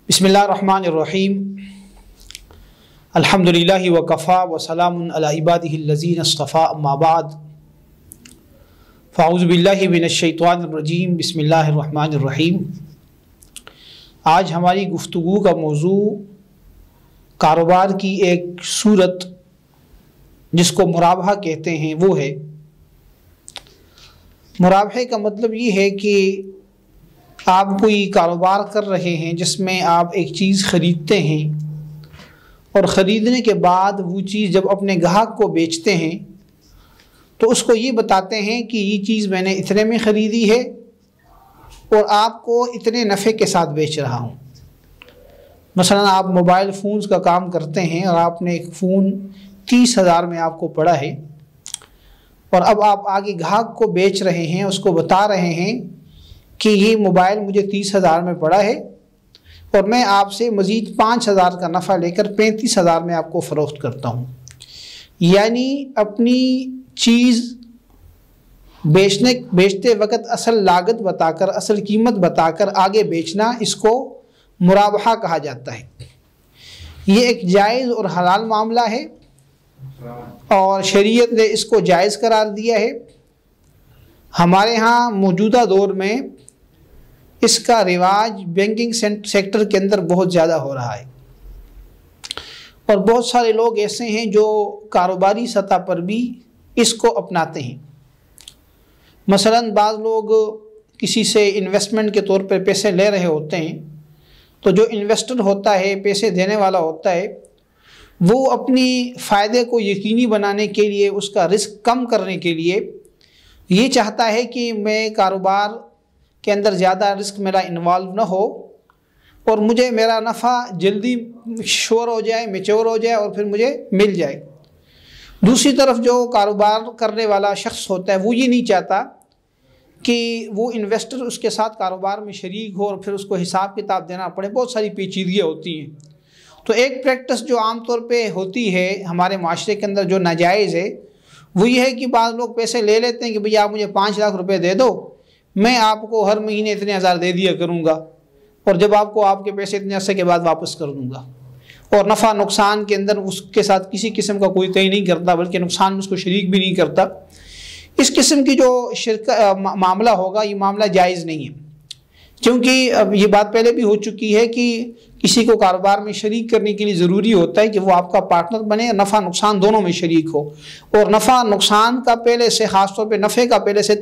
बिस्मिल्लाहिर्रहमानिर्रहीम अल्हम्दुलिल्लाहि वकफ़ा वसलामुन अला इबादिहिल्लज़ीना इस्तफ़ा अम्मा बाद फ़अऊज़ु बिल्लाहि मिनश्शैतानिर्रजीम बिस्मिल्लाहिर्रहमानिर्रहीम। आज हमारी गुफ्तगू का मौजू कारोबार की एक सूरत जिसको मुराबहा कहते हैं वो है। मुराबहे का मतलब ये है कि आप कोई कारोबार कर रहे हैं जिसमें आप एक चीज़ ख़रीदते हैं और ख़रीदने के बाद वो चीज़ जब अपने ग्राहक को बेचते हैं तो उसको ये बताते हैं कि ये चीज़ मैंने इतने में ख़रीदी है और आपको इतने नफ़े के साथ बेच रहा हूँ। मसलन आप मोबाइल फ़ोन्स का काम करते हैं और आपने एक फ़ोन 30,000 में आपको पड़ा है और अब आप आगे ग्राहक को बेच रहे हैं, उसको बता रहे हैं कि ये मोबाइल मुझे 30,000 में पड़ा है और मैं आपसे मज़ीद 5,000 का नफ़ा लेकर 35,000 में आपको फ़रोख्त करता हूँ। यानी अपनी चीज़ बेचते वक्त असल लागत बताकर, असल कीमत बताकर आगे बेचना, इसको मुराबहा कहा जाता है। ये एक जायज़ और हलाल मामला है और शरीयत ने इसको जायज़ करार दिया है। हमारे यहाँ मौजूदा दौर में इसका रिवाज बैंकिंग सेक्टर के अंदर बहुत ज़्यादा हो रहा है और बहुत सारे लोग ऐसे हैं जो कारोबारी सतह पर भी इसको अपनाते हैं। मसलन बाज़ लोग किसी से इन्वेस्टमेंट के तौर पर पैसे ले रहे होते हैं तो जो इन्वेस्टर होता है, पैसे देने वाला होता है, वो अपनी फ़ायदे को यकीनी बनाने के लिए, उसका रिस्क कम करने के लिए ये चाहता है कि मैं कारोबार के अंदर ज़्यादा रिस्क मेरा इन्वॉल्व ना हो और मुझे मेरा नफ़ा जल्दी श्योर हो जाए, मैच्योर हो जाए और फिर मुझे मिल जाए। दूसरी तरफ जो कारोबार करने वाला शख्स होता है वो ये नहीं चाहता कि वो इन्वेस्टर उसके साथ कारोबार में शरीक हो और फिर उसको हिसाब किताब देना पड़े। बहुत सारी पेचीदगियाँ होती हैं। तो एक प्रैक्टिस जो आम तौर पे होती है हमारे माशरे के अंदर जो नाजायज़ है वो ये है कि बाज़ लोग पैसे ले लेते हैं कि भैया आप मुझे 5 लाख रुपए दे दो, मैं आपको हर महीने इतने हज़ार दे दिया करूँगा और जब आपको आपके पैसे इतने अरसे के बाद वापस कर दूँगा। और नफ़ा नुकसान के अंदर उसके साथ किसी किस्म का कोई तय नहीं करता, बल्कि नुकसान में उसको शरीक भी नहीं करता। इस किस्म की जो मामला होगा ये मामला जायज़ नहीं है, क्योंकि अब ये बात पहले भी हो चुकी है कि किसी को कारोबार में शरीक करने के लिए ज़रूरी होता है कि वो आपका पार्टनर बने, नफ़ा नुकसान दोनों में शरीक हो और नफ़ा नुकसान का पहले से, ख़ास तौर पे नफ़े का पहले से